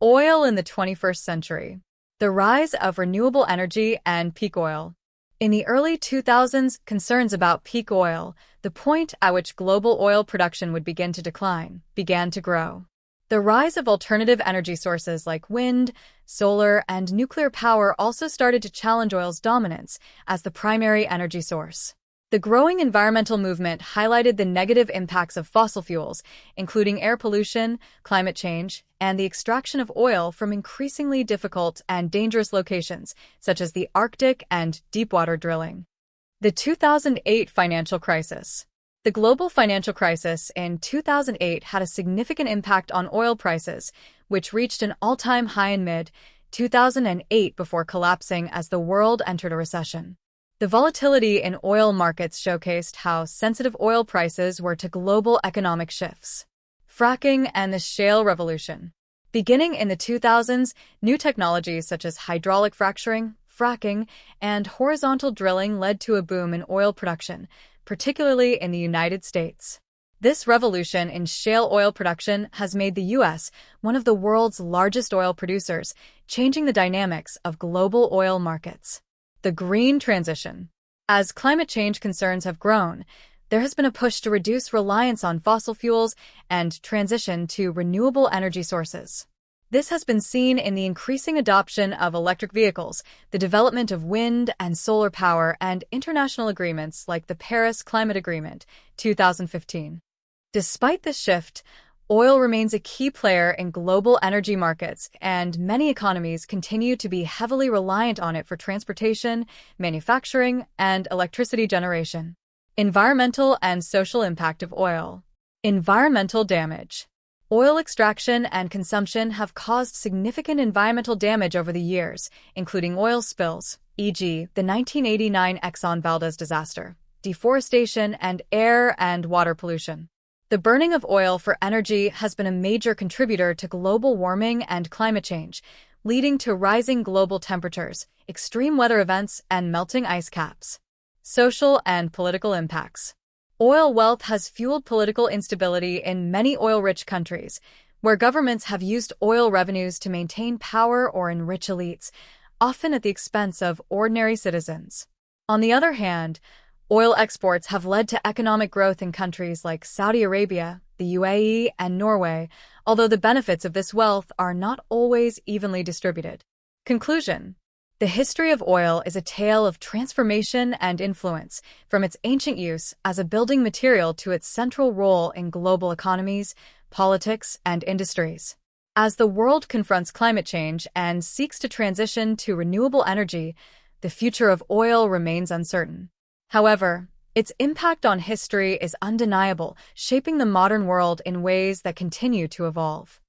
Oil in the 21st century. The rise of renewable energy and peak oil. In the early 2000s, concerns about peak oil, the point at which global oil production would begin to decline, began to grow. The rise of alternative energy sources like wind, solar, and nuclear power also started to challenge oil's dominance as the primary energy source. The growing environmental movement highlighted the negative impacts of fossil fuels, including air pollution, climate change, and the extraction of oil from increasingly difficult and dangerous locations, such as the Arctic and deepwater drilling. The 2008 financial crisis. The global financial crisis in 2008 had a significant impact on oil prices, which reached an all-time high in mid-2008 before collapsing as the world entered a recession. The volatility in oil markets showcased how sensitive oil prices were to global economic shifts. Fracking and the shale revolution. Beginning in the 2000s, new technologies such as hydraulic fracturing, fracking, and horizontal drilling led to a boom in oil production, particularly in the United States. This revolution in shale oil production has made the U.S. one of the world's largest oil producers, changing the dynamics of global oil markets. The green transition. As climate change concerns have grown, there has been a push to reduce reliance on fossil fuels and transition to renewable energy sources. This has been seen in the increasing adoption of electric vehicles, the development of wind and solar power, and international agreements like the Paris Climate Agreement, 2015. Despite this shift, oil remains a key player in global energy markets, and many economies continue to be heavily reliant on it for transportation, manufacturing, and electricity generation. Environmental and social impact of oil. Environmental damage. Oil extraction and consumption have caused significant environmental damage over the years, including oil spills, e.g., the 1989 Exxon Valdez disaster, deforestation, and air and water pollution. The burning of oil for energy has been a major contributor to global warming and climate change, leading to rising global temperatures, extreme weather events, and melting ice caps. Social and political impacts. Oil wealth has fueled political instability in many oil-rich countries, where governments have used oil revenues to maintain power or enrich elites, often at the expense of ordinary citizens. On the other hand, oil exports have led to economic growth in countries like Saudi Arabia, the UAE, and Norway, although the benefits of this wealth are not always evenly distributed. Conclusion. The history of oil is a tale of transformation and influence, from its ancient use as a building material to its central role in global economies, politics, and industries. As the world confronts climate change and seeks to transition to renewable energy, the future of oil remains uncertain. However, its impact on history is undeniable, shaping the modern world in ways that continue to evolve.